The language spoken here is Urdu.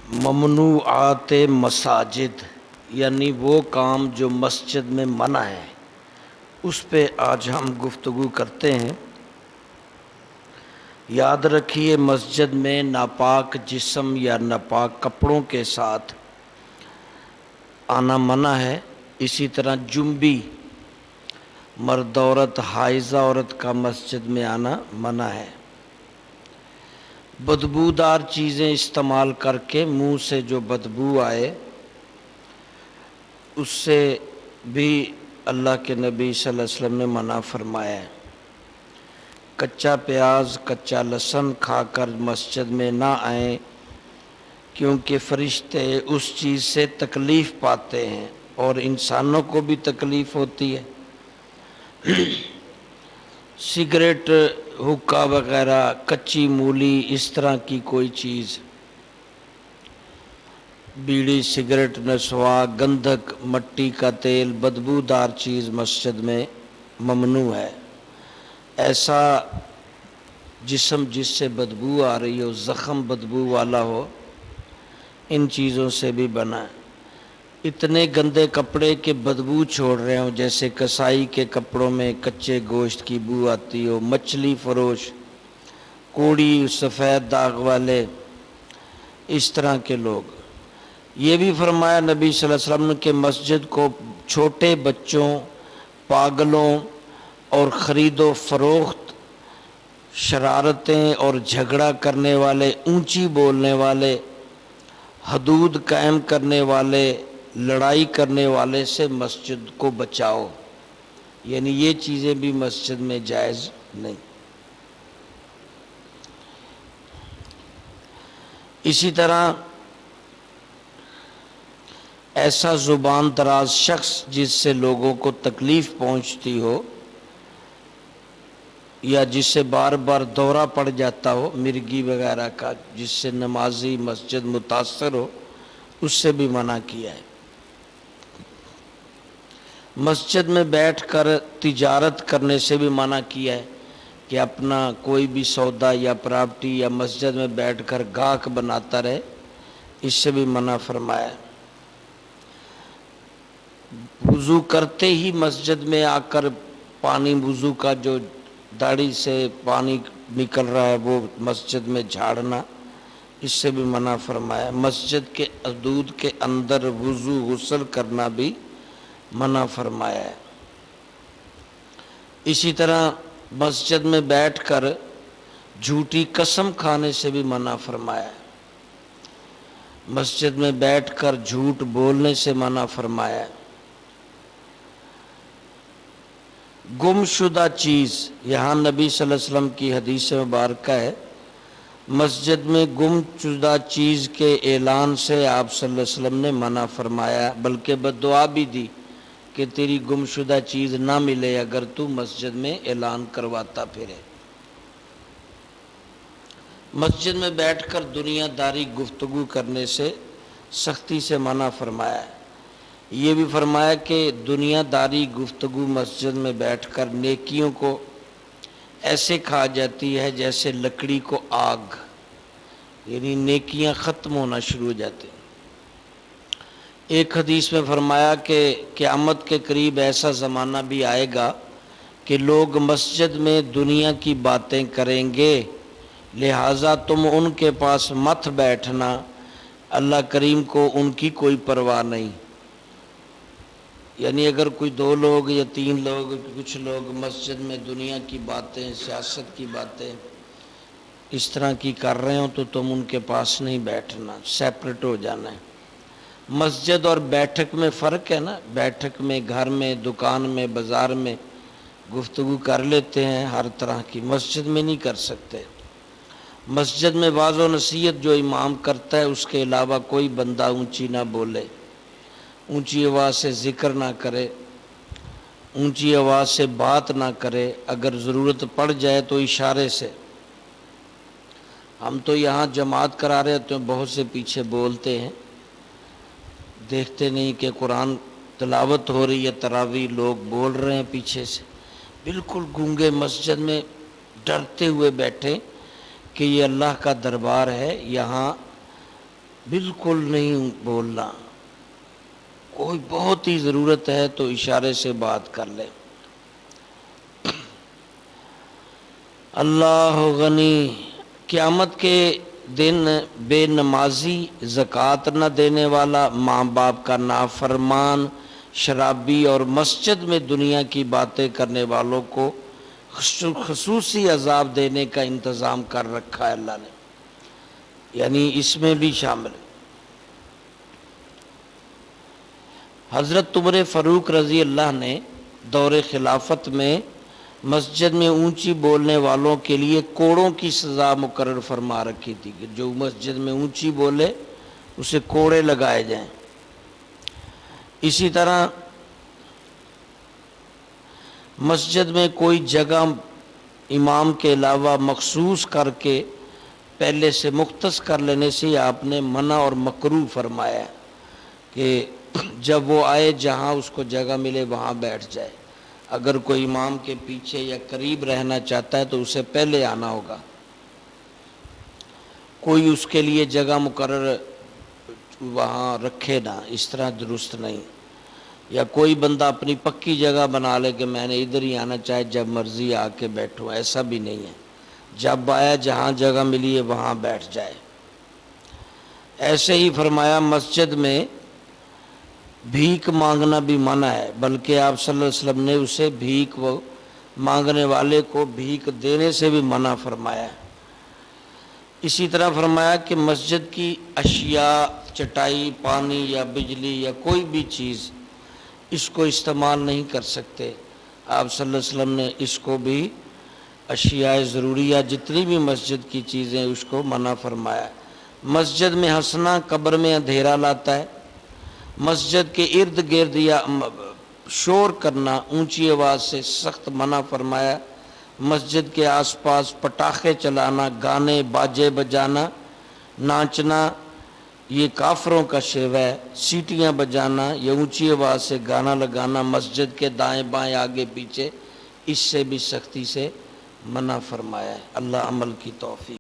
ممنوعات مساجد یعنی وہ کام جو مسجد میں منع ہے، اس پہ آج ہم گفتگو کرتے ہیں۔ یاد رکھیے، مسجد میں ناپاک جسم یا ناپاک کپڑوں کے ساتھ آنا منع ہے۔ اسی طرح جنبی مرد عورت، حائضہ عورت کا مسجد میں آنا منع ہے۔ بدبودار چیزیں استعمال کر کے منہ سے جو بدبو آئے، اس سے بھی اللہ کے نبی صلی اللہ علیہ وسلم نے منع فرمایا ہے۔ کچا پیاز، کچا لہسن کھا کر مسجد میں نہ آئیں، کیونکہ فرشتے اس چیز سے تکلیف پاتے ہیں اور انسانوں کو بھی تکلیف ہوتی ہے۔ سگریٹ، حقہ وغیرہ، کچی مولی، اس طرح کی کوئی چیز، بیڑی، سگریٹ، نسواک، گندھک، مٹی کا تیل، بدبودار چیز مسجد میں ممنوع ہے۔ ایسا جسم جس سے بدبو آ رہی ہو، زخم بدبو والا ہو، ان چیزوں سے بھی بنا ہے۔ اتنے گندے کپڑے کہ بدبو چھوڑ رہے ہوں، جیسے کسائی کے کپڑوں میں کچے گوشت کی بو آتی ہو، مچھلی فروش، کوڑی، سفید داغ والے، اس طرح کے لوگ۔ یہ بھی فرمایا نبی صلی اللہ علیہ وسلم نے کہ مسجد کو چھوٹے بچوں، پاگلوں اور خرید و فروخت، شرارتیں اور جھگڑا کرنے والے، اونچی بولنے والے، حدود قائم کرنے والے، لڑائی کرنے والے سے مسجد کو بچاؤ۔ یعنی یہ چیزیں بھی مسجد میں جائز نہیں۔ اسی طرح ایسا زبان دراز شخص جس سے لوگوں کو تکلیف پہنچتی ہو یا جس سے بار بار دورہ پڑ جاتا ہو، مرگی وغیرہ کا، جس سے نمازی مسجد متاثر ہو، اس سے بھی منع کیا ہے۔ مسجد میں بیٹھ کر تجارت کرنے سے بھی منع کیا ہے کہ اپنا کوئی بھی سودا یا پراپرٹی یا مسجد میں بیٹھ کر گاہک بناتا رہے، اس سے بھی منع فرمایا ہے۔ وضو کرتے ہی مسجد میں آ کر پانی، وضو کا جو داڑھی سے پانی نکل رہا ہے وہ مسجد میں جھاڑنا، اس سے بھی منع فرمایا۔ مسجد کے حدود کے اندر وضو، غسل کرنا بھی منع فرمایا ہے۔ اسی طرح مسجد میں بیٹھ کر جھوٹی قسم کھانے سے بھی منع فرمایا ہے۔ مسجد میں بیٹھ کر جھوٹ بولنے سے منع فرمایا ہے۔ گم شدہ چیز، یہاں نبی صلی اللہ علیہ وسلم کی حدیث مبارکہ ہے، مسجد میں گم شدہ چیز کے اعلان سے آپ صلی اللہ علیہ وسلم نے منع فرمایا، بلکہ بددعا بھی دی کہ تیری گم شدہ چیز نہ ملے اگر تو مسجد میں اعلان کرواتا پھرے۔ مسجد میں بیٹھ کر دنیا داری گفتگو کرنے سے سختی سے منع فرمایا ہے۔ یہ بھی فرمایا کہ دنیا داری گفتگو مسجد میں بیٹھ کر نیکیوں کو ایسے کھا جاتی ہے جیسے لکڑی کو آگ، یعنی نیکیاں ختم ہونا شروع ہو جاتی ہیں۔ ایک حدیث میں فرمایا کہ قیامت کے قریب ایسا زمانہ بھی آئے گا کہ لوگ مسجد میں دنیا کی باتیں کریں گے، لہٰذا تم ان کے پاس مت بیٹھنا، اللہ کریم کو ان کی کوئی پرواہ نہیں۔ یعنی اگر کوئی 2 لوگ یا 3 لوگ، کچھ لوگ مسجد میں دنیا کی باتیں، سیاست کی باتیں اس طرح کی کر رہے ہوں تو تم ان کے پاس نہیں بیٹھنا، سیپریٹ ہو جانا ہے۔ مسجد اور بیٹھک میں فرق ہے نا، بیٹھک میں گھر میں، دکان میں، بازار میں گفتگو کر لیتے ہیں ہر طرح کی، مسجد میں نہیں کر سکتے۔ مسجد میں واعظ و نصیحت جو امام کرتا ہے، اس کے علاوہ کوئی بندہ اونچی نہ بولے، اونچی آواز سے ذکر نہ کرے، اونچی آواز سے بات نہ کرے، اگر ضرورت پڑ جائے تو اشارے سے۔ ہم تو یہاں جماعت کرا رہے ہوتے ہیں، بہت سے پیچھے بولتے ہیں، دیکھتے نہیں کہ قرآن تلاوت ہو رہی ہے، تراویح لوگ بول رہے ہیں پیچھے سے، بالکل گونگے مسجد میں ڈرتے ہوئے بیٹھے کہ یہ اللہ کا دربار ہے، یہاں بالکل نہیں بولنا، کوئی بہت ہی ضرورت ہے تو اشارے سے بات کر لے۔ اللہ غنی، قیامت کے دن بے نمازی، زکوٰۃ نہ دینے والا، ماں باپ کا نافرمان، شرابی اور مسجد میں دنیا کی باتیں کرنے والوں کو خصوصی عذاب دینے کا انتظام کر رکھا ہے اللہ نے، یعنی اس میں بھی شامل ہے۔ حضرت عمر فاروق رضی اللہ نے دور خلافت میں مسجد میں اونچی بولنے والوں کے لیے کوڑوں کی سزا مقرر فرما رکھی تھی کہ جو مسجد میں اونچی بولے اسے کوڑے لگائے جائیں۔ اسی طرح مسجد میں کوئی جگہ امام کے علاوہ مخصوص کر کے پہلے سے مختص کر لینے سے آپ نے منع اور مکروہ فرمایا ہے کہ جب وہ آئے جہاں اس کو جگہ ملے وہاں بیٹھ جائے۔ اگر کوئی امام کے پیچھے یا قریب رہنا چاہتا ہے تو اسے پہلے آنا ہوگا، کوئی اس کے لیے جگہ مقرر وہاں رکھے نہ، اس طرح درست نہیں۔ یا کوئی بندہ اپنی پکی جگہ بنا لے کہ میں نے ادھر ہی آنا، چاہے جب مرضی آ کے بیٹھوں، ایسا بھی نہیں ہے۔ جب آیا جہاں جگہ ملی ہے وہاں بیٹھ جائے۔ ایسے ہی فرمایا مسجد میں بھیک مانگنا بھی منع ہے، بلکہ آپ صلی اللہ علیہ وسلم نے اسے بھیک مانگنے والے کو بھیک دینے سے بھی منع فرمایا ہے۔ اسی طرح فرمایا کہ مسجد کی اشیاء، چٹائی، پانی یا بجلی یا کوئی بھی چیز اس کو استعمال نہیں کر سکتے۔ آپ صلی اللہ علیہ وسلم نے اس کو بھی اشیاء ضروریہ جتنی بھی مسجد کی چیزیں اس کو منع فرمایا۔ مسجد میں ہنسنا قبر میں اندھیرا لاتا ہے۔ مسجد کے ارد گرد یا شور کرنا، اونچی آواز سے سخت منع فرمایا۔ مسجد کے آس پاس پٹاخے چلانا، گانے باجے بجانا، ناچنا یہ کافروں کا شیوہ ہے۔ سیٹیاں بجانا یا اونچی آواز سے گانا لگانا مسجد کے دائیں بائیں آگے پیچھے، اس سے بھی سختی سے منع فرمایا ہے۔ اللہ عمل کی توفیق